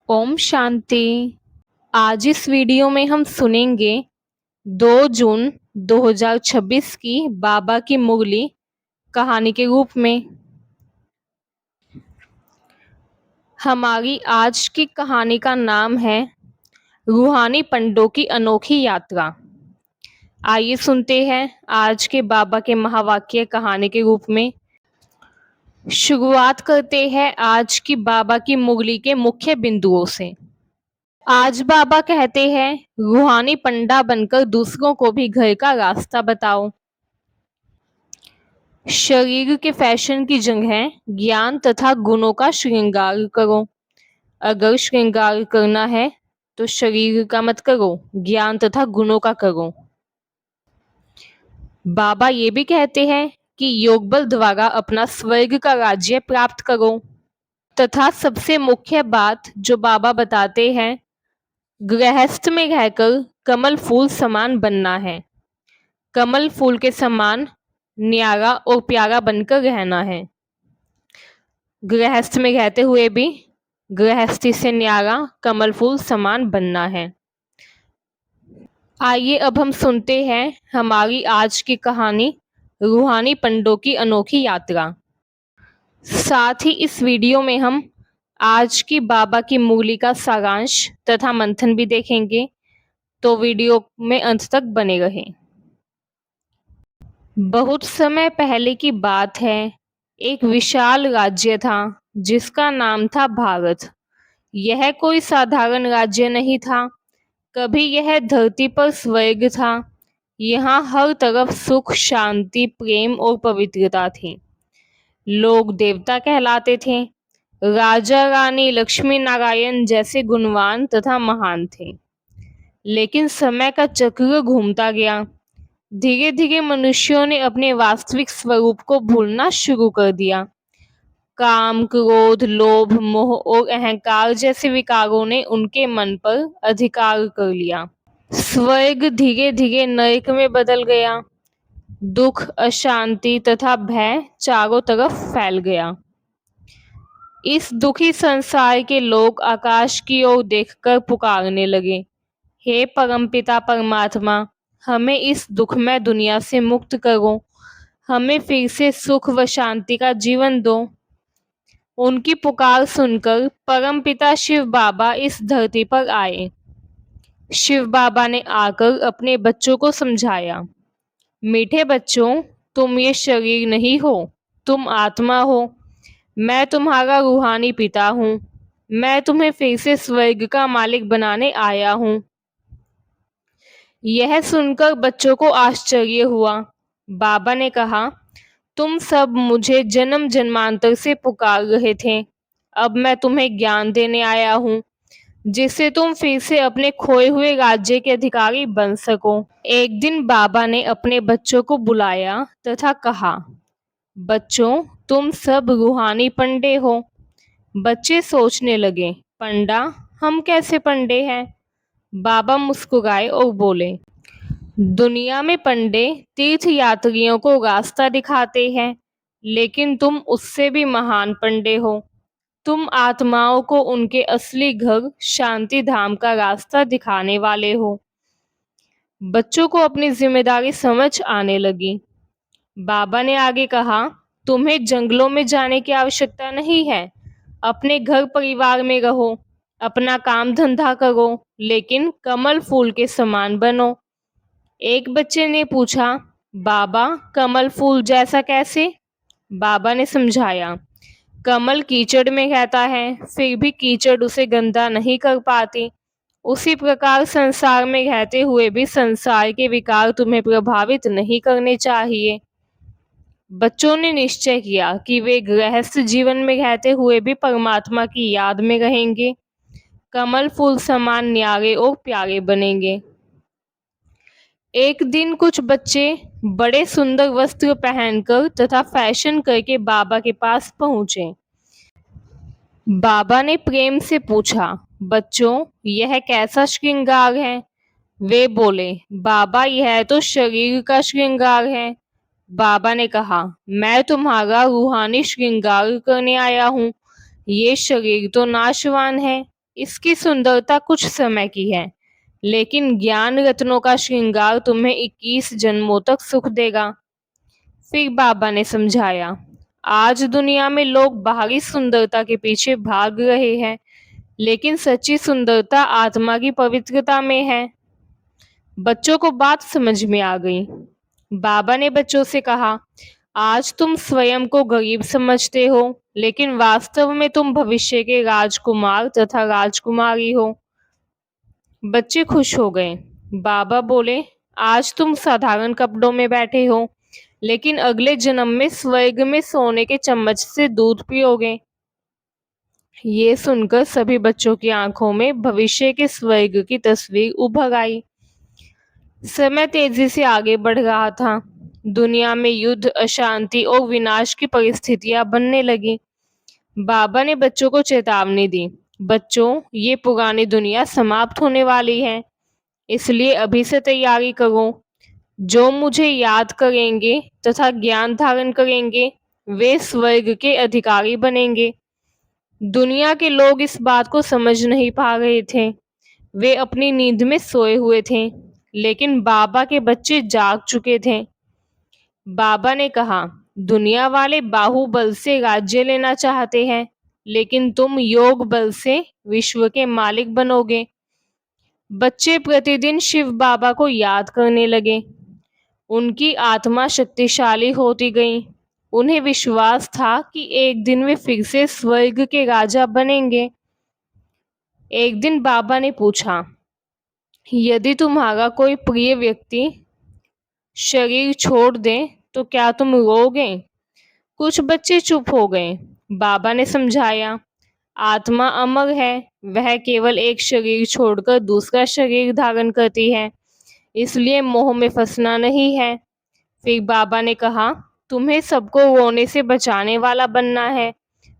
ओम शांति। आज इस वीडियो में हम सुनेंगे 2 जून 2026 की बाबा की मुरली कहानी के रूप में। हमारी आज की कहानी का नाम है रूहानी पंडों की अनोखी यात्रा। आइए सुनते हैं आज के बाबा के महावाक्य कहानी के रूप में। शुरुआत करते हैं आज की बाबा की मुरली के मुख्य बिंदुओं से। आज बाबा कहते हैं, रूहानी पंडा बनकर दूसरों को भी घर का रास्ता बताओ। शरीर के फैशन की जगह ज्ञान तथा गुणों का श्रृंगार करो। अगर श्रृंगार करना है तो शरीर का मत करो, ज्ञान तथा गुणों का करो। बाबा ये भी कहते हैं कि योग बल द्वारा अपना स्वर्ग का राज्य प्राप्त करो। तथा सबसे मुख्य बात जो बाबा बताते हैं, गृहस्थ में रहकर कमल फूल समान बनना है। कमल फूल के समान न्यारा और प्यारा बनकर रहना है। गृहस्थ में रहते हुए भी गृहस्थी से न्यारा कमल फूल समान बनना है। आइए अब हम सुनते हैं हमारी आज की कहानी, रूहानी पंडों की अनोखी यात्रा। साथ ही इस वीडियो में हम आज की बाबा की मुरली का सारांश तथा मंथन भी देखेंगे, तो वीडियो में अंत तक बने रहें। बहुत समय पहले की बात है, एक विशाल राज्य था जिसका नाम था भारत। यह कोई साधारण राज्य नहीं था, कभी यह धरती पर स्वर्ग था। यहाँ हर तरफ सुख, शांति, प्रेम और पवित्रता थी। लोग देवता कहलाते थे। राजा रानी, लक्ष्मी नारायण जैसे गुणवान तथा महान थे। लेकिन समय का चक्र घूमता गया। धीरे धीरे मनुष्यों ने अपने वास्तविक स्वरूप को भूलना शुरू कर दिया। काम, क्रोध, लोभ, मोह और अहंकार जैसे विकारों ने उनके मन पर अधिकार कर लिया। स्वर्ग धीरे धीरे नरक में बदल गया। दुख, अशांति तथा भय चारों तरफ फैल गया। इस दुखी संसार के लोग आकाश की ओर देखकर पुकारने लगे, हे परमपिता परमात्मा, हमें इस दुखमय दुनिया से मुक्त करो। हमें फिर से सुख व शांति का जीवन दो। उनकी पुकार सुनकर परमपिता शिव बाबा इस धरती पर आए। शिव बाबा ने आकर अपने बच्चों को समझाया, मीठे बच्चों, तुम ये शरीर नहीं हो, तुम आत्मा हो। मैं तुम्हारा रूहानी पिता हूँ। मैं तुम्हें फिर से स्वर्ग का मालिक बनाने आया हूँ। यह सुनकर बच्चों को आश्चर्य हुआ। बाबा ने कहा, तुम सब मुझे जन्म जन्मांतर से पुकार रहे थे। अब मैं तुम्हें ज्ञान देने आया हूँ, जिससे तुम फिर से अपने खोए हुए राज्य के अधिकारी बन सको। एक दिन बाबा ने अपने बच्चों को बुलाया तथा कहा, बच्चों, तुम सब रूहानी पंडे हो। बच्चे सोचने लगे, पंडा, हम कैसे पंडे हैं? बाबा मुस्कुराए और बोले, दुनिया में पंडे तीर्थ यात्रियों को रास्ता दिखाते हैं, लेकिन तुम उससे भी महान पंडे हो। तुम आत्माओं को उनके असली घर शांति धाम का रास्ता दिखाने वाले हो। बच्चों को अपनी जिम्मेदारी समझ आने लगी। बाबा ने आगे कहा, तुम्हें जंगलों में जाने की आवश्यकता नहीं है। अपने घर परिवार में रहो, अपना काम धंधा करो, लेकिन कमल फूल के समान बनो। एक बच्चे ने पूछा, बाबा, कमल फूल जैसा कैसे? बाबा ने समझाया, कमल कीचड़ में रहता है, फिर भी कीचड़ उसे गंदा नहीं कर पाती। उसी प्रकार संसार में रहते हुए भी संसार के विकार तुम्हें प्रभावित नहीं करने चाहिए। बच्चों ने निश्चय किया कि वे गृहस्थ जीवन में रहते हुए भी परमात्मा की याद में रहेंगे, कमल फूल समान न्यारे और प्यारे बनेंगे। एक दिन कुछ बच्चे बड़े सुंदर वस्त्र पहनकर तथा फैशन करके बाबा के पास पहुंचे। बाबा ने प्रेम से पूछा, बच्चों, यह कैसा श्रृंगार है? वे बोले, बाबा, यह तो शरीर का श्रृंगार है। बाबा ने कहा, मैं तुम्हारा रूहानी श्रृंगार करने आया हूँ। ये शरीर तो नाशवान है, इसकी सुंदरता कुछ समय की है, लेकिन ज्ञान रत्नों का श्रृंगार तुम्हें 21 जन्मों तक सुख देगा। फिर बाबा ने समझाया, आज दुनिया में लोग बाहरी सुंदरता के पीछे भाग रहे हैं, लेकिन सच्ची सुंदरता आत्मा की पवित्रता में है। बच्चों को बात समझ में आ गई। बाबा ने बच्चों से कहा, आज तुम स्वयं को गरीब समझते हो, लेकिन वास्तव में तुम भविष्य के राजकुमार तथा राजकुमारी हो। बच्चे खुश हो गए। बाबा बोले, आज तुम साधारण कपड़ों में बैठे हो, लेकिन अगले जन्म में स्वर्ग में सोने के चम्मच से दूध पियोगे। ये सुनकर सभी बच्चों की आंखों में भविष्य के स्वर्ग की तस्वीर उभर आई। समय तेजी से आगे बढ़ रहा था। दुनिया में युद्ध, अशांति और विनाश की परिस्थितियां बनने लगी। बाबा ने बच्चों को चेतावनी दी, बच्चों, ये पुरानी दुनिया समाप्त होने वाली है, इसलिए अभी से तैयारी करो। जो मुझे याद करेंगे तथा ज्ञान धारण करेंगे, वे स्वर्ग के अधिकारी बनेंगे। दुनिया के लोग इस बात को समझ नहीं पा रहे थे। वे अपनी नींद में सोए हुए थे, लेकिन बाबा के बच्चे जाग चुके थे। बाबा ने कहा, दुनिया वाले बाहुबल से राज्य लेना चाहते हैं, लेकिन तुम योग बल से विश्व के मालिक बनोगे। बच्चे प्रतिदिन शिव बाबा को याद करने लगे। उनकी आत्मा शक्तिशाली होती गई। उन्हें विश्वास था कि एक दिन वे फिर से स्वर्ग के राजा बनेंगे। एक दिन बाबा ने पूछा, यदि तुम्हारा कोई प्रिय व्यक्ति शरीर छोड़ दे तो क्या तुम रोगे? कुछ बच्चे चुप हो गए। बाबा ने समझाया, आत्मा अमर है, वह केवल एक शरीर छोड़कर दूसरा शरीर धारण करती है, इसलिए मोह में फंसना नहीं है। फिर बाबा ने कहा, तुम्हें सबको रोने से बचाने वाला बनना है,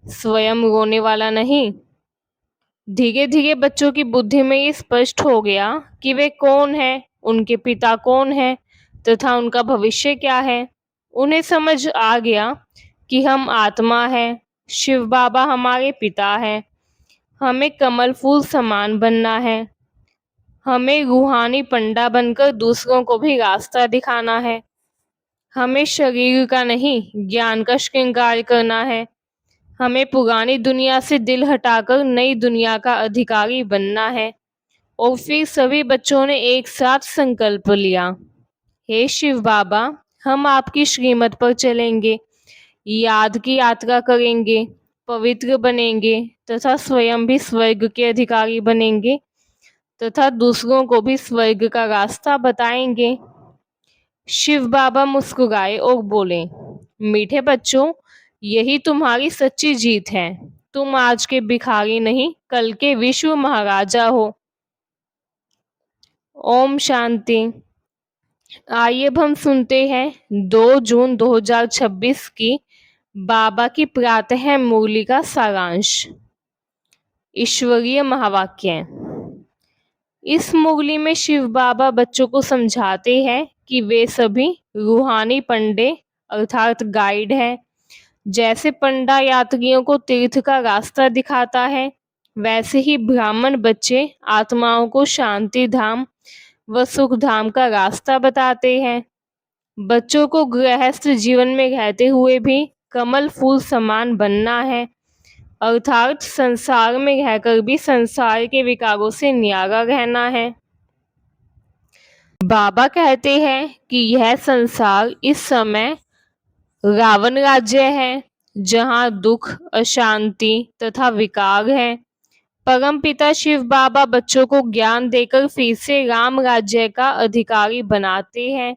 स्वयं रोने वाला नहीं। धीरे धीरे बच्चों की बुद्धि में ये स्पष्ट हो गया कि वे कौन हैं, उनके पिता कौन हैं तथा उनका भविष्य क्या है। उन्हें समझ आ गया कि हम आत्मा हैं, शिव बाबा हमारे पिता हैं, हमें कमल फूल समान बनना है, हमें रूहानी पंडा बनकर दूसरों को भी रास्ता दिखाना है, हमें शरीर का नहीं ज्ञान का श्रृंगार करना है, हमें पुरानी दुनिया से दिल हटाकर नई दुनिया का अधिकारी बनना है। और फिर सभी बच्चों ने एक साथ संकल्प लिया, हे शिव बाबा, हम आपकी श्रीमत पर चलेंगे, याद की यात्रा करेंगे, पवित्र बनेंगे तथा स्वयं भी स्वर्ग के अधिकारी बनेंगे तथा दूसरों को भी स्वर्ग का रास्ता बताएंगे। शिव बाबा मुस्कुराए और बोले, मीठे बच्चों, यही तुम्हारी सच्ची जीत है। तुम आज के भिखारी नहीं, कल के विश्व महाराजा हो। ओम शांति। आइए अब हम सुनते हैं 2 जून 2026 की बाबा की प्रातः मुरली का सारांश। ईश्वरीय महावाक्य। इस मुरली में शिव बाबा बच्चों को समझाते हैं कि वे सभी रूहानी पंडे अर्थात गाइड हैं। जैसे पंडा यात्रियों को तीर्थ का रास्ता दिखाता है, वैसे ही ब्राह्मण बच्चे आत्माओं को शांति धाम व सुख धाम का रास्ता बताते हैं। बच्चों को गृहस्थ जीवन में रहते हुए भी कमल फूल समान बनना है, अर्थात संसार में रहकर भी संसार के विकारों से न्यारा रहना है। बाबा कहते हैं कि यह संसार इस समय रावण राज्य है, जहाँ दुख, अशांति तथा विकार है। परमपिता शिव बाबा बच्चों को ज्ञान देकर फिर से राम राज्य का अधिकारी बनाते हैं।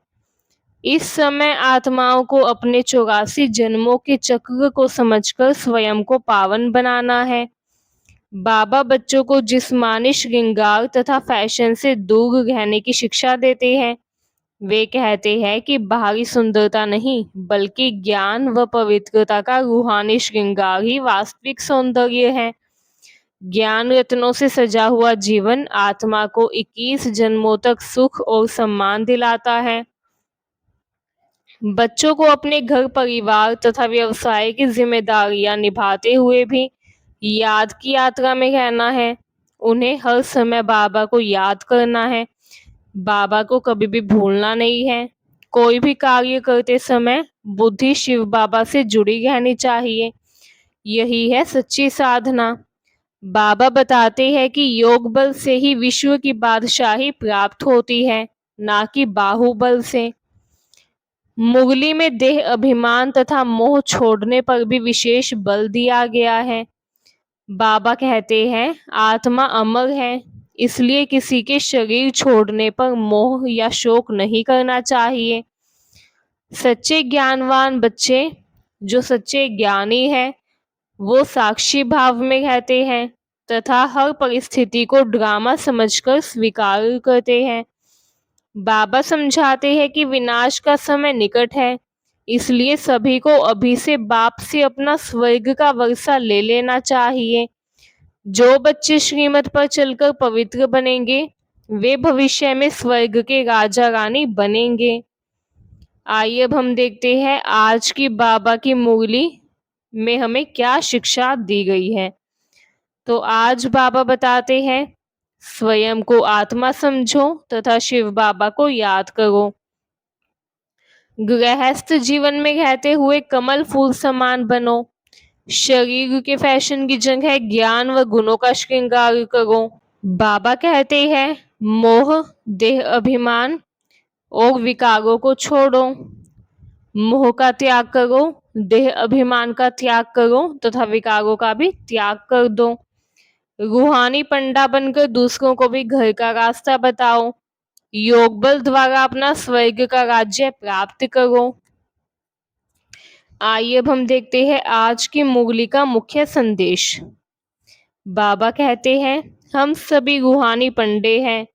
इस समय आत्माओं को अपने 84 जन्मों के चक्र को समझकर स्वयं को पावन बनाना है। बाबा बच्चों को जिस्मानी श्रृंगार तथा फैशन से दूर रहने की शिक्षा देते हैं। वे कहते हैं कि बाहरी सुंदरता नहीं, बल्कि ज्ञान व पवित्रता का रूहानी श्रृंगार ही वास्तविक सौंदर्य है। ज्ञान रत्नों से सजा हुआ जीवन आत्मा को 21 जन्मों तक सुख और सम्मान दिलाता है। बच्चों को अपने घर परिवार तथा व्यवसाय की जिम्मेदारियां निभाते हुए भी याद की यात्रा में रहना है। उन्हें हर समय बाबा को याद करना है, बाबा को कभी भी भूलना नहीं है। कोई भी कार्य करते समय बुद्धि शिव बाबा से जुड़ी रहनी चाहिए। यही है सच्ची साधना। बाबा बताते हैं कि योग बल से ही विश्व की बादशाही प्राप्त होती है, ना कि बाहुबल से। मुरली में देह अभिमान तथा मोह छोड़ने पर भी विशेष बल दिया गया है। बाबा कहते हैं आत्मा अमर है, इसलिए किसी के शरीर छोड़ने पर मोह या शोक नहीं करना चाहिए। सच्चे ज्ञानवान बच्चे, जो सच्चे ज्ञानी हैं, वो साक्षी भाव में रहते हैं तथा हर परिस्थिति को ड्रामा समझकर स्वीकार करते हैं। बाबा समझाते हैं कि विनाश का समय निकट है, इसलिए सभी को अभी से बाप से अपना स्वर्ग का वर्षा ले लेना चाहिए। जो बच्चे श्रीमत पर चलकर पवित्र बनेंगे, वे भविष्य में स्वर्ग के राजा रानी बनेंगे। आइए अब हम देखते हैं आज की बाबा की मुरली में हमें क्या शिक्षा दी गई है। तो आज बाबा बताते हैं स्वयं को आत्मा समझो तथा शिव बाबा को याद करो। गृहस्थ जीवन में रहते हुए कमल फूल समान बनो। शरीर के फैशन की जगह ज्ञान व गुणों का श्रृंगार करो। बाबा कहते हैं मोह, देह अभिमान और विकारों को छोड़ो। मोह का त्याग करो, देह अभिमान का त्याग करो तथा विकारों का भी त्याग कर दो। रूहानी पंडा बनकर दूसरों को भी घर का रास्ता बताओ। योग बल द्वारा अपना स्वर्ग का राज्य प्राप्त करो। आइए अब हम देखते हैं आज की मुरली का मुख्य संदेश। बाबा कहते हैं हम सभी रूहानी पंडे हैं।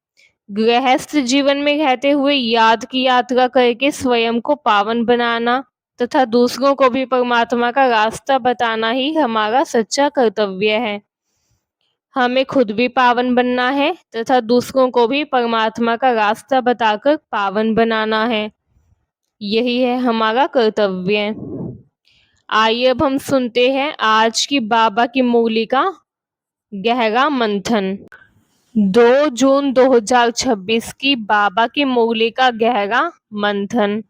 गृहस्थ जीवन में रहते हुए याद की यात्रा करके स्वयं को पावन बनाना तथा दूसरों को भी परमात्मा का रास्ता बताना ही हमारा सच्चा कर्तव्य है। हमें खुद भी पावन बनना है तथा दूसरों को भी परमात्मा का रास्ता बताकर पावन बनाना है। यही है हमारा कर्तव्य। आइए अब हम सुनते हैं आज की बाबा की मुरली का गहरा मंथन। 2 जून 2026 की बाबा की मुरली का गहरा मंथन।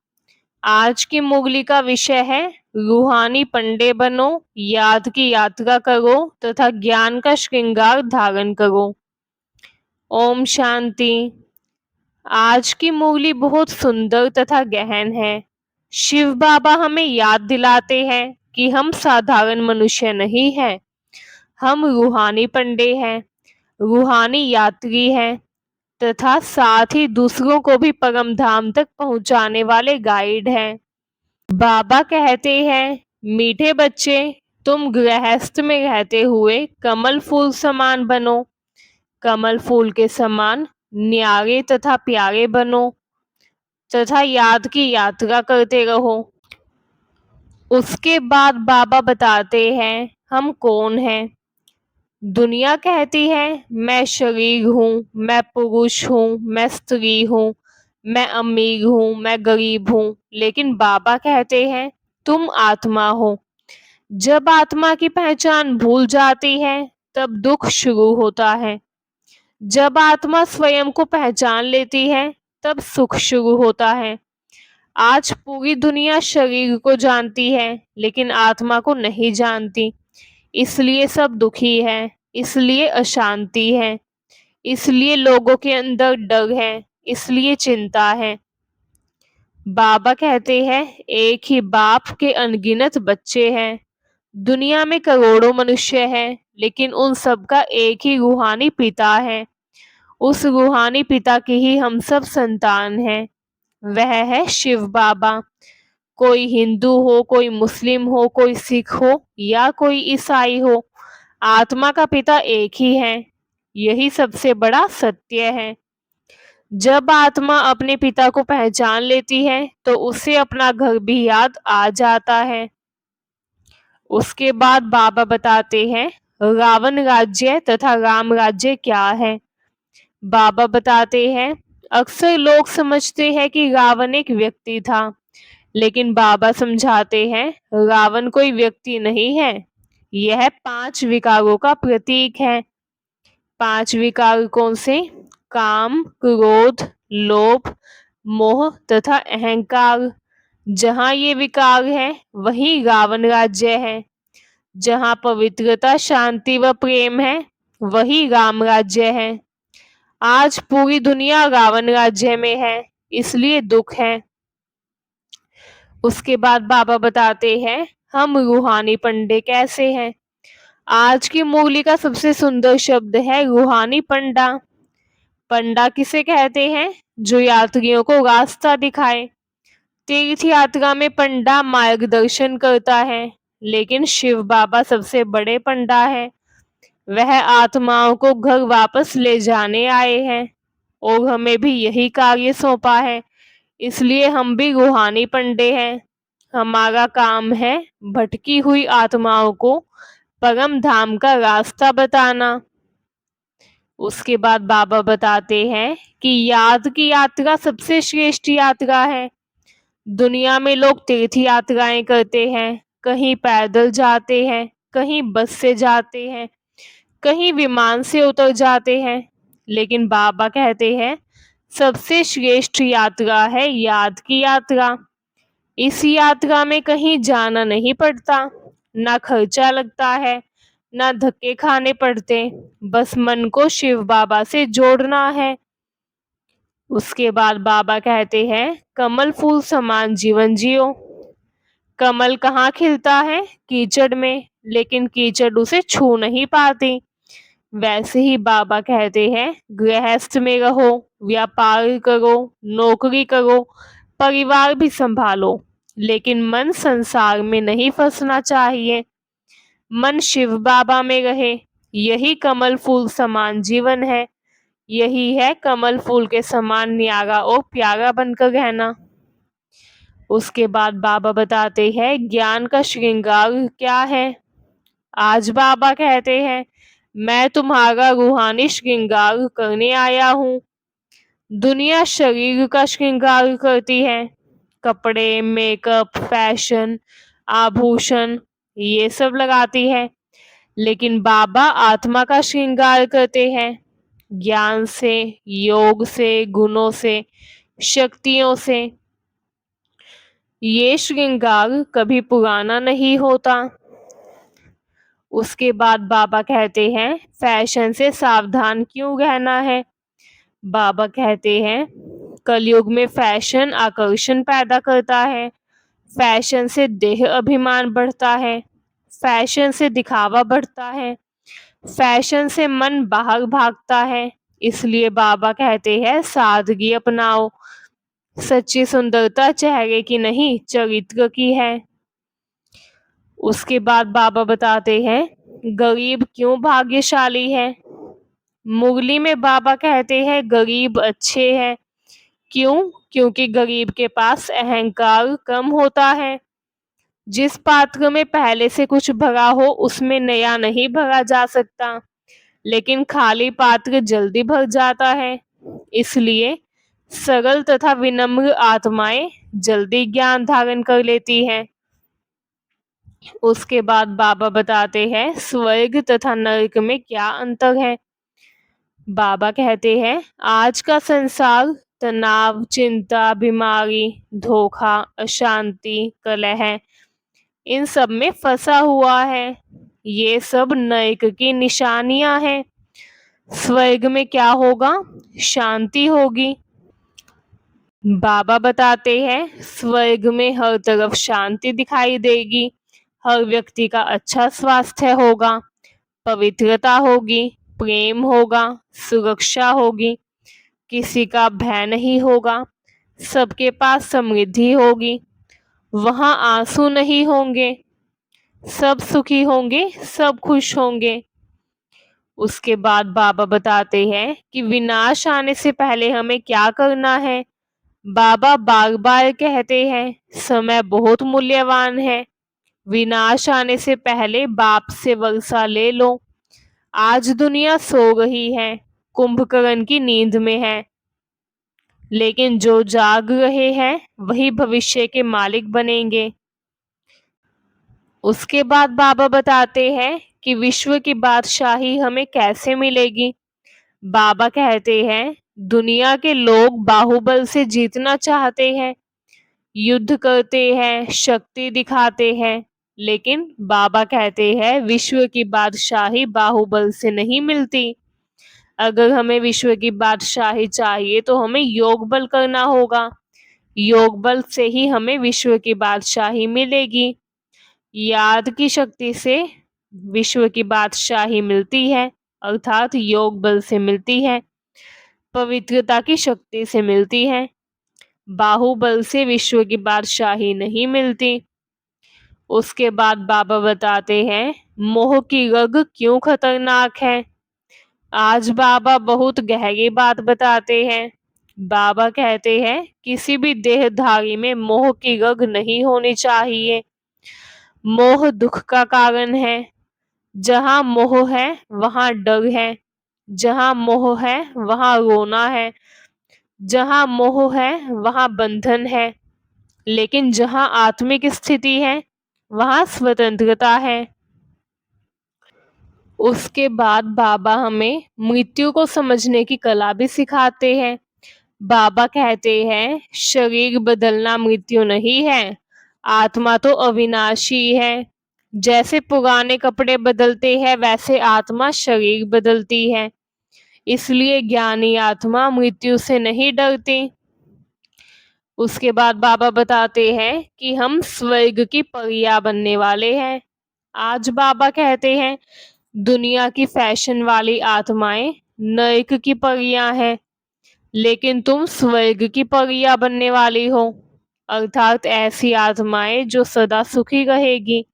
आज की मुरली का विषय है रूहानी पंडे बनो, याद की यात्रा करो तथा ज्ञान का श्रृंगार धारण करो। ओम शांति। आज की मुरली बहुत सुंदर तथा गहन है। शिव बाबा हमें याद दिलाते हैं कि हम साधारण मनुष्य नहीं हैं, हम रूहानी पंडे हैं, रूहानी यात्री हैं तथा साथ ही दूसरों को भी परम धाम तक पहुंचाने वाले गाइड हैं। बाबा कहते हैं मीठे बच्चे, तुम गृहस्थ में रहते हुए कमल फूल समान बनो। कमल फूल के समान न्यारे तथा प्यारे बनो तथा याद की यात्रा करते रहो। उसके बाद बाबा बताते हैं हम कौन हैं। दुनिया कहती है मैं शरीर हूँ, मैं पुरुष हूँ, मैं स्त्री हूँ, मैं अमीर हूँ, मैं गरीब हूँ, लेकिन बाबा कहते हैं तुम आत्मा हो। जब आत्मा की पहचान भूल जाती है तब दुख शुरू होता है। जब आत्मा स्वयं को पहचान लेती है तब सुख शुरू होता है। आज पूरी दुनिया शरीर को जानती है लेकिन आत्मा को नहीं जानती, इसलिए सब दुखी है, इसलिए अशांति है, इसलिए लोगों के अंदर डर है, इसलिए चिंता है। बाबा कहते हैं एक ही बाप के अनगिनत बच्चे हैं। दुनिया में करोड़ों मनुष्य हैं, लेकिन उन सब का एक ही रूहानी पिता है। उस रूहानी पिता की ही हम सब संतान हैं, वह है शिव बाबा। कोई हिंदू हो, कोई मुस्लिम हो, कोई सिख हो या कोई ईसाई हो, आत्मा का पिता एक ही है। यही सबसे बड़ा सत्य है। जब आत्मा अपने पिता को पहचान लेती है तो उसे अपना घर भी याद आ जाता है। उसके बाद बाबा बताते हैं रावण राज्य तथा राम राज्य क्या है। बाबा बताते हैं अक्सर लोग समझते हैं कि रावण एक व्यक्ति था, लेकिन बाबा समझाते हैं रावण कोई व्यक्ति नहीं है, यह 5 विकारों का प्रतीक है। 5 विकार कौन से? काम, क्रोध, लोभ, मोह तथा अहंकार। जहाँ ये विकार है वही रावण राज्य है। जहाँ पवित्रता, शांति व प्रेम है वही राम राज्य है। आज पूरी दुनिया रावण राज्य में है, इसलिए दुख है। उसके बाद बाबा बताते हैं हम रूहानी पंडे कैसे हैं। आज की मुरली का सबसे सुंदर शब्द है रूहानी पंडा। पंडा किसे कहते हैं? जो यात्रियों को रास्ता दिखाए। तीर्थ यात्रा में पंडा मार्गदर्शन करता है, लेकिन शिव बाबा सबसे बड़े पंडा है। वह आत्माओं को घर वापस ले जाने आए हैं और हमें भी यही कार्य सौंपा है, इसलिए हम भी रूहानी पंडे हैं। हमारा काम है भटकी हुई आत्माओं को परम धाम का रास्ता बताना। उसके बाद बाबा बताते हैं कि याद की यात्रा सबसे श्रेष्ठ यात्रा है। दुनिया में लोग तीर्थ यात्राएं करते हैं, कहीं पैदल जाते हैं, कहीं बस से जाते हैं, कहीं विमान से उतर जाते हैं, लेकिन बाबा कहते हैं सबसे श्रेष्ठ यात्रा है याद की यात्रा। इस यात्रा में कहीं जाना नहीं पड़ता, ना खर्चा लगता है, ना धक्के खाने पड़ते, बस मन को शिव बाबा से जोड़ना है। उसके बाद बाबा कहते हैं कमल फूल समान जीवन जियो। कमल कहाँ खिलता है? कीचड़ में, लेकिन कीचड़ उसे छू नहीं पाती। वैसे ही बाबा कहते हैं गृहस्थ में रहो, व्यापार करो, नौकरी करो, परिवार भी संभालो, लेकिन मन संसार में नहीं फंसना चाहिए। मन शिव बाबा में रहे, यही कमल फूल समान जीवन है। यही है कमल फूल के समान न्यारा और प्यारा बनकर रहना। उसके बाद बाबा बताते हैं ज्ञान का श्रृंगार क्या है। आज बाबा कहते हैं मैं तुम्हारा रूहानी श्रृंगार करने आया हूँ। दुनिया शरीर का श्रृंगार करती है, कपड़े, मेकअप, फैशन, आभूषण ये सब लगाती है, लेकिन बाबा आत्मा का श्रृंगार करते हैं। ज्ञान से, योग से, गुणों से, शक्तियों से। ये श्रृंगार कभी पुराना नहीं होता। उसके बाद बाबा कहते हैं फैशन से सावधान क्यों रहना है। बाबा कहते हैं कलयुग में फैशन आकर्षण पैदा करता है। फैशन से देह अभिमान बढ़ता है, फैशन से दिखावा बढ़ता है, फैशन से मन बाहर भागता है। इसलिए बाबा कहते हैं सादगी अपनाओ। सच्ची सुंदरता चेहरे की नहीं, चरित्र की है। उसके बाद बाबा बताते हैं गरीब क्यों भाग्यशाली है। मुरली में बाबा कहते हैं गरीब अच्छे हैं। क्यों? क्योंकि गरीब के पास अहंकार कम होता है। जिस पात्र में पहले से कुछ भरा हो उसमें नया नहीं भरा जा सकता, लेकिन खाली पात्र जल्दी भर जाता है। इसलिए सरल तथा विनम्र आत्माएं जल्दी ज्ञान धारण कर लेती हैं। उसके बाद बाबा बताते हैं स्वर्ग तथा नरक में क्या अंतर है। बाबा कहते हैं आज का संसार तनाव, चिंता, बीमारी, धोखा, अशांति, कलह इन सब में फंसा हुआ है। ये सब नरक की निशानियां हैं। स्वर्ग में क्या होगा? शांति होगी। बाबा बताते हैं स्वर्ग में हर तरफ शांति दिखाई देगी, हर व्यक्ति का अच्छा स्वास्थ्य होगा, पवित्रता होगी, प्रेम होगा, सुरक्षा होगी, किसी का भय नहीं होगा, सबके पास समृद्धि होगी। वहां आंसू नहीं होंगे, सब सुखी होंगे, सब खुश होंगे। उसके बाद बाबा बताते हैं कि विनाश आने से पहले हमें क्या करना है। बाबा बार बार कहते हैं समय बहुत मूल्यवान है। विनाश आने से पहले बाप से वर्षा ले लो। आज दुनिया सो रही है, कुंभकर्ण की नींद में है, लेकिन जो जाग रहे हैं वही भविष्य के मालिक बनेंगे। उसके बाद बाबा बताते हैं कि विश्व की बादशाही हमें कैसे मिलेगी। बाबा कहते हैं, दुनिया के लोग बाहुबल से जीतना चाहते हैं, युद्ध करते हैं, शक्ति दिखाते हैं, लेकिन बाबा कहते हैं विश्व की बादशाही बाहुबल से नहीं मिलती। अगर हमें विश्व की बादशाही चाहिए तो हमें योग बल करना होगा। योग बल से ही हमें विश्व की बादशाही मिलेगी। याद की शक्ति से विश्व की बादशाही मिलती है, अर्थात योग बल से मिलती है। पवित्रता की शक्ति से मिलती है। बाहुबल से विश्व की बादशाही नहीं मिलती। उसके बाद बाबा बताते हैं, मोह की रग क्यों खतरनाक है। आज बाबा बहुत गहरी बात बताते हैं। बाबा कहते हैं, किसी भी देहधारी में मोह की रग नहीं होनी चाहिए। मोह दुख का कारण है। जहाँ मोह है वहाँ डर है। जहाँ मोह है वहाँ रोना है। जहाँ मोह है वहाँ बंधन है। लेकिन जहाँ आत्मिक स्थिति है वहाँ स्वतंत्रता है। उसके बाद बाबा हमें मृत्यु को समझने की कला भी सिखाते हैं। बाबा कहते हैं, शरीर बदलना मृत्यु नहीं है, आत्मा तो अविनाशी है। जैसे पुराने कपड़े बदलते हैं वैसे आत्मा शरीर बदलती है। इसलिए ज्ञानी आत्मा मृत्यु से नहीं डरती। उसके बाद बाबा बताते हैं कि हम स्वर्ग की परियां बनने वाले हैं। आज बाबा कहते हैं, दुनिया की फैशन वाली आत्माएं नरक की परियां हैं, लेकिन तुम स्वर्ग की परियां बनने वाली हो, अर्थात ऐसी आत्माएं जो सदा सुखी रहेगी,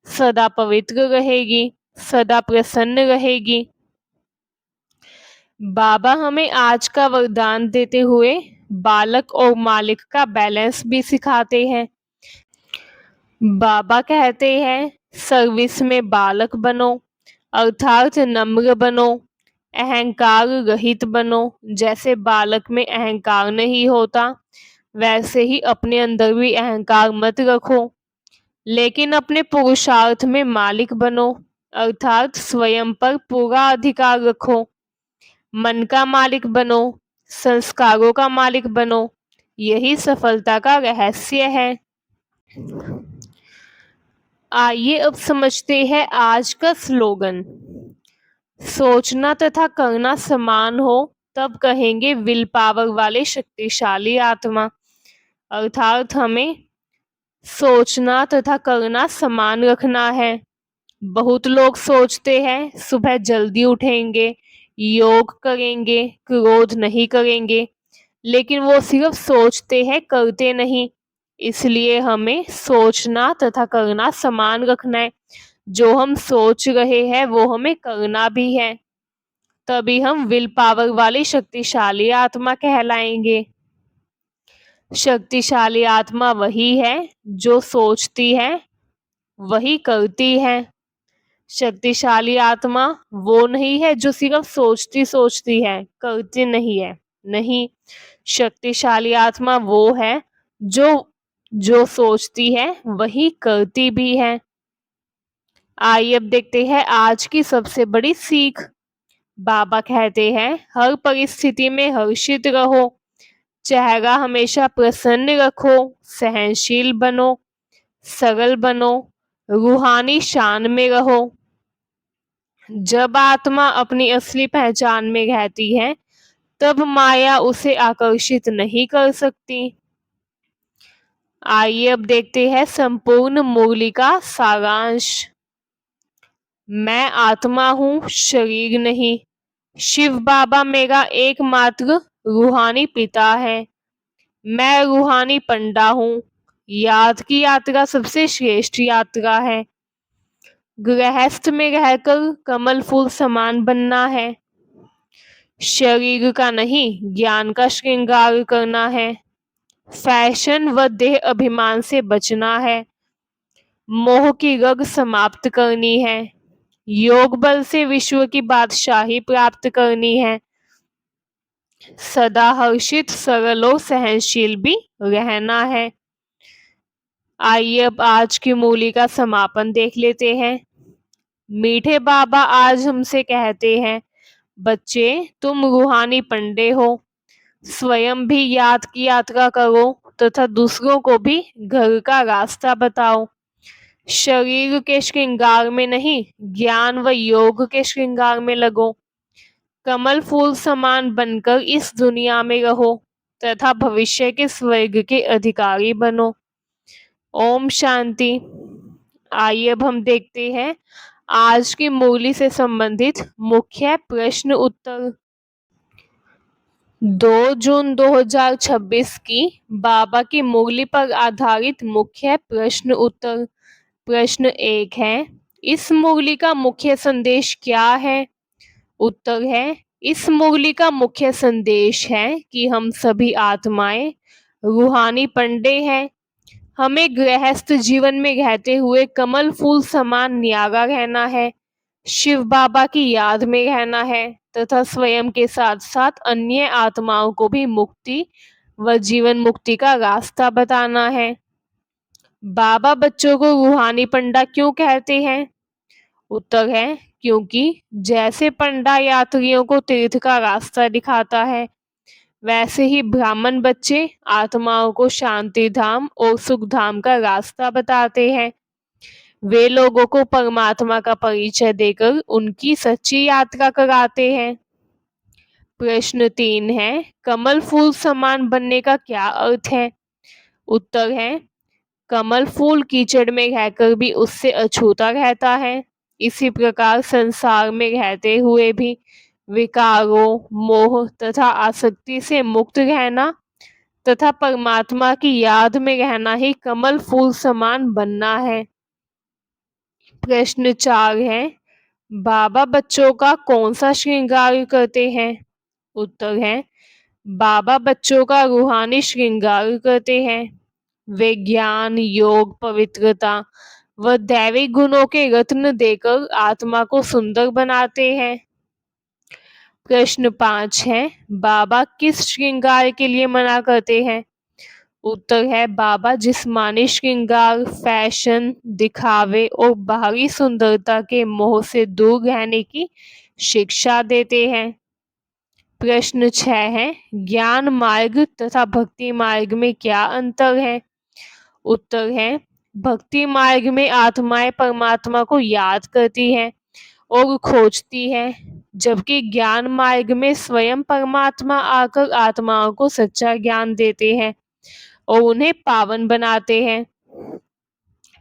सदा पवित्र रहेगी, सदा प्रसन्न रहेगी। बाबा हमें आज का वरदान देते हुए बालक और मालिक का बैलेंस भी सिखाते हैं। बाबा कहते हैं, सर्विस में बालक बनो, अर्थात नम्र बनो, अहंकार रहित बनो। जैसे बालक में अहंकार नहीं होता वैसे ही अपने अंदर भी अहंकार मत रखो, लेकिन अपने पुरुषार्थ में मालिक बनो, अर्थात स्वयं पर पूरा अधिकार रखो। मन का मालिक बनो, संस्कारों का मालिक बनो। यही सफलता का रहस्य है। आइए अब समझते हैं आज का स्लोगन। सोचना तथा करना समान हो तब कहेंगे विल पावर वाले शक्तिशाली आत्मा, अर्थात हमें सोचना तथा करना समान रखना है। बहुत लोग सोचते हैं सुबह जल्दी उठेंगे, योग करेंगे, क्रोध नहीं करेंगे, लेकिन वो सिर्फ सोचते हैं, करते नहीं। इसलिए हमें सोचना तथा करना समान रखना है। जो हम सोच रहे हैं वो हमें करना भी है, तभी हम विल पावर वाली शक्तिशाली आत्मा कहलाएंगे। शक्तिशाली आत्मा वही है जो सोचती है, वही करती है। शक्तिशाली आत्मा वो नहीं है जो सिर्फ सोचती सोचती है, करती नहीं है। नहीं, शक्तिशाली आत्मा वो है जो जो सोचती है वही करती भी है। आइए अब देखते हैं आज की सबसे बड़ी सीख। बाबा कहते हैं, हर परिस्थिति में हर्षित रहो, चेहरा हमेशा प्रसन्न रखो, सहनशील बनो, सरल बनो, रूहानी शान में रहो। जब आत्मा अपनी असली पहचान में रहती है तब माया उसे आकर्षित नहीं कर सकती। आइए अब देखते हैं संपूर्ण मुरली का सारांश। मैं आत्मा हूँ, शरीर नहीं। शिव बाबा मेरा एकमात्र रूहानी पिता है। मैं रूहानी पंडा हूँ। याद की यात्रा सबसे श्रेष्ठ यात्रा है। गृहस्थ में रहकर कमल फूल समान बनना है। शरीर का नहीं, ज्ञान का श्रृंगार करना है। फैशन व देह अभिमान से बचना है। मोह की रग समाप्त करनी है। योग बल से विश्व की बादशाही प्राप्त करनी है। सदा हर्षित, सरल और सहनशील भी रहना है। आइए अब आज की मूली का समापन देख लेते हैं। मीठे बाबा आज हमसे कहते हैं, बच्चे, तुम रूहानी पंडे हो, स्वयं भी याद की यात्रा करो तथा दूसरों को भी घर का रास्ता बताओ। शरीर के श्रृंगार में नहीं, ज्ञान व योग के श्रृंगार में लगो। कमल फूल समान बनकर इस दुनिया में रहो तथा भविष्य के स्वर्ग के अधिकारी बनो। ओम शांति। आइए अब हम देखते हैं आज की मुरली से संबंधित मुख्य प्रश्न उत्तर। 2 जून 2026 की बाबा की मुरली पर आधारित मुख्य प्रश्न उत्तर। प्रश्न 1 है, इस मुरली का मुख्य संदेश क्या है? उत्तर है, इस मुरली का मुख्य संदेश है कि हम सभी आत्माएं रूहानी पंडे हैं। हमें गृहस्थ जीवन में रहते हुए कमल फूल समान न्यारा रहना है, शिव बाबा की याद में रहना है तथा स्वयं के साथ साथ अन्य आत्माओं को भी मुक्ति व जीवन मुक्ति का रास्ता बताना है। बाबा बच्चों को रूहानी पंडा क्यों कहते हैं? उत्तर है, क्योंकि जैसे पंडा यात्रियों को तीर्थ का रास्ता दिखाता है, वैसे ही ब्राह्मण बच्चे आत्माओं को शांति धाम और सुख धाम का रास्ता बताते हैं। वे लोगों को परमात्मा का परिचय देकर उनकी सच्ची यात्रा कराते हैं। प्रश्न 3 है, कमल फूल समान बनने का क्या अर्थ है? उत्तर है, कमल फूल कीचड़ में रहकर भी उससे अछूता रहता है। इसी प्रकार संसार में रहते हुए भी विकारों, मोह तथा आसक्ति से मुक्त रहना तथा परमात्मा की याद में रहना ही कमल फूल समान बनना है। प्रश्न 4 है, बाबा बच्चों का कौन सा श्रृंगार करते हैं? उत्तर है, बाबा बच्चों का रूहानी श्रृंगार करते हैं। वे ज्ञान, योग, पवित्रता व दैवी गुणों के रत्न देकर आत्मा को सुंदर बनाते हैं। प्रश्न 5 है, बाबा किस श्रृंगार के लिए मना करते हैं? उत्तर है, बाबा जिस्मानी श्रृंगार, फैशन, दिखावे और बाहरी सुंदरता के मोह से दूर रहने की शिक्षा देते हैं। प्रश्न 6 है, ज्ञान मार्ग तथा भक्ति मार्ग में क्या अंतर है? उत्तर है, भक्ति मार्ग में आत्माएं परमात्मा को याद करती हैं और खोजती हैं, जबकि ज्ञान मार्ग में स्वयं परमात्मा आकर आत्माओं को सच्चा ज्ञान देते हैं और उन्हें पावन बनाते हैं।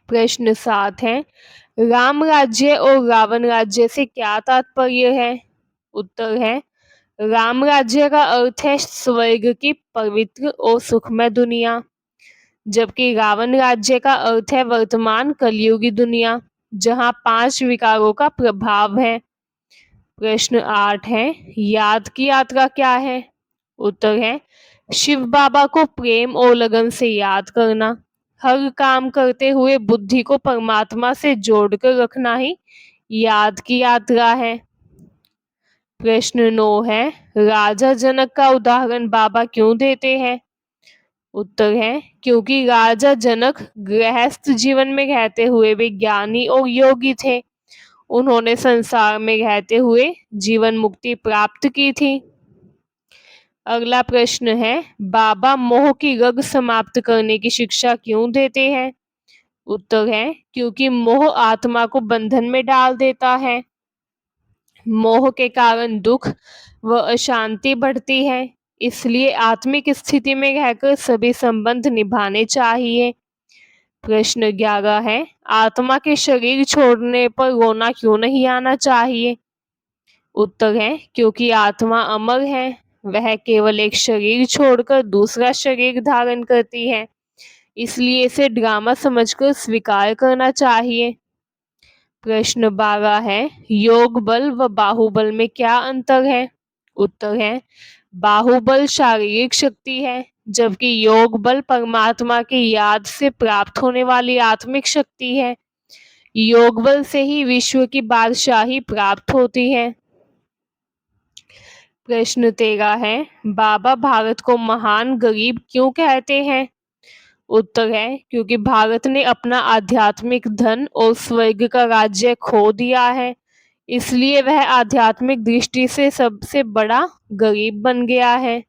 प्रश्न 7 है, राम राज्य और रावण राज्य से क्या तात्पर्य है? उत्तर है, राम राज्य का अर्थ है स्वर्ग की पवित्र और सुखमय दुनिया, जबकि रावण राज्य का अर्थ है वर्तमान कलयुगी दुनिया, जहां 5 विकारों का प्रभाव है। प्रश्न 8 है, याद की यात्रा क्या है? उत्तर है, शिव बाबा को प्रेम और लगन से याद करना, हर काम करते हुए बुद्धि को परमात्मा से जोड़कर रखना ही याद की यात्रा है। प्रश्न 9 है, राजा जनक का उदाहरण बाबा क्यों देते हैं? उत्तर है, क्योंकि राजा जनक गृहस्थ जीवन में रहते हुए भी ज्ञानी और योगी थे। उन्होंने संसार में रहते हुए जीवन मुक्ति प्राप्त की थी। अगला प्रश्न है, बाबा मोह की रग समाप्त करने की शिक्षा क्यों देते हैं? उत्तर है, क्योंकि मोह आत्मा को बंधन में डाल देता है। मोह के कारण दुख व अशांति बढ़ती है, इसलिए आत्मिक स्थिति में रहकर सभी संबंध निभाने चाहिए। प्रश्न 11 है, आत्मा के शरीर छोड़ने पर रोना क्यों नहीं आना चाहिए? उत्तर है, क्योंकि आत्मा अमर है, वह केवल एक शरीर छोड़कर दूसरा शरीर धारण करती है, इसलिए इसे ड्रामा समझकर स्वीकार करना चाहिए। प्रश्न 12 है, योग बल व बाहुबल में क्या अंतर है? उत्तर है, बाहुबल शारीरिक शक्ति है, जबकि योग बल परमात्मा की याद से प्राप्त होने वाली आत्मिक शक्ति है। योग बल से ही विश्व की बादशाही प्राप्त होती है। प्रश्न 13 है, बाबा भारत को महान गरीब क्यों कहते हैं? उत्तर है, क्योंकि भारत ने अपना आध्यात्मिक धन और स्वर्ग का राज्य खो दिया है, इसलिए वह आध्यात्मिक दृष्टि से सबसे बड़ा गरीब बन गया है।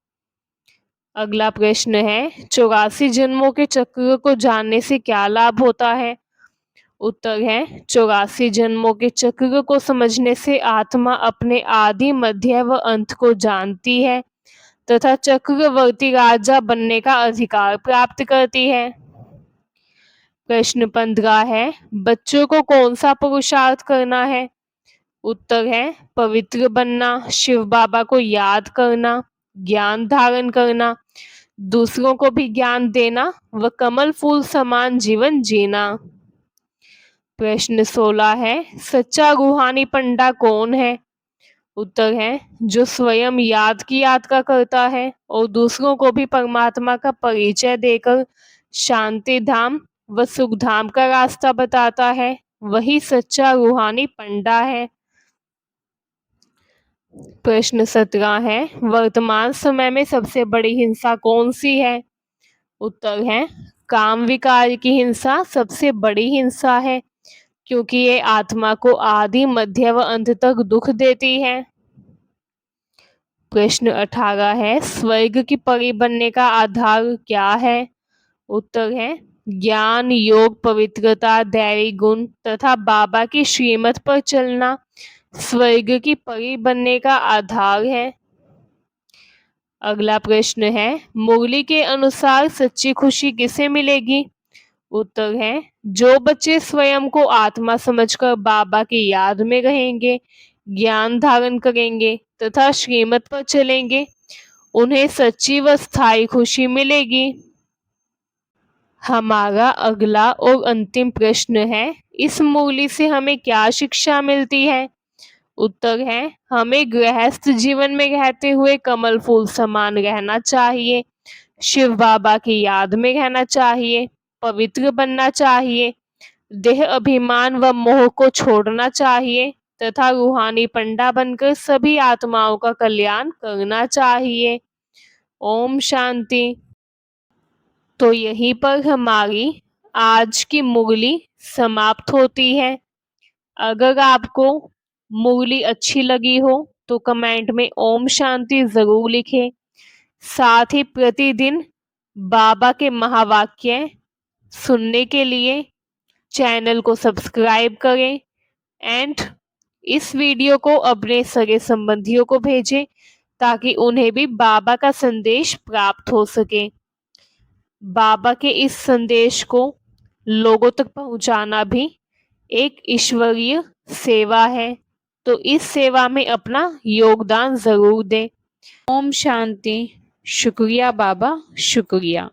अगला प्रश्न है, 84 जन्मों के चक्र को जानने से क्या लाभ होता है? उत्तर है, 84 जन्मों के चक्र को समझने से आत्मा अपने आदि, मध्य व अंत को जानती है तथा चक्रवर्ती राजा बनने का अधिकार प्राप्त करती है। प्रश्न 15 है, बच्चों को कौन सा पुरुषार्थ करना है? उत्तर है, पवित्र बनना, शिव बाबा को याद करना, ज्ञान धारण करना, दूसरों को भी ज्ञान देना व कमल फूल समान जीवन जीना। प्रश्न 16 है, सच्चा रूहानी पंडा कौन है? उत्तर है, जो स्वयं याद की यात्रा करता है और दूसरों को भी परमात्मा का परिचय देकर शांति धाम व सुख धाम का रास्ता बताता है, वही सच्चा रूहानी पंडा है। प्रश्न 17 है, वर्तमान समय में सबसे बड़ी हिंसा कौन सी है? उत्तर है, काम विकार की हिंसा सबसे बड़ी हिंसा है, क्योंकि ये आत्मा को आदि, मध्य व अंत तक दुख देती है। प्रश्न 18 है, स्वर्ग की परी बनने का आधार क्या है? उत्तर है, ज्ञान, योग, पवित्रता, दैवी गुण तथा बाबा की श्रीमत पर चलना स्वर्ग की परी बनने का आधार है। अगला प्रश्न है, मुरली के अनुसार सच्ची खुशी किसे मिलेगी? उत्तर है, जो बच्चे स्वयं को आत्मा समझकर बाबा की याद में रहेंगे, ज्ञान धारण करेंगे तथा श्रीमत पर चलेंगे, उन्हें सच्ची व स्थायी खुशी मिलेगी। हमारा अगला और अंतिम प्रश्न है, इस मुरली से हमें क्या शिक्षा मिलती है? उत्तर है, हमें गृहस्थ जीवन में रहते हुए कमल फूल समान रहना चाहिए, शिव बाबा की याद में रहना चाहिए, पवित्र बनना चाहिए, देह अभिमान व मोह को छोड़ना चाहिए तथा रूहानी पंडा बनकर सभी आत्माओं का कल्याण करना चाहिए। ओम शांति। तो यहीं पर हमारी आज की मुरली समाप्त होती है। अगर आपको मुरली अच्छी लगी हो तो कमेंट में ओम शांति जरूर लिखें। साथ ही प्रतिदिन बाबा के महावाक्य सुनने के लिए चैनल को सब्सक्राइब करें एंड इस वीडियो को अपने सगे संबंधियों को भेजें ताकि उन्हें भी बाबा का संदेश प्राप्त हो सके। बाबा के इस संदेश को लोगों तक पहुंचाना भी एक ईश्वरीय सेवा है, तो इस सेवा में अपना योगदान जरूर दें। ओम शांति। शुक्रिया बाबा, शुक्रिया।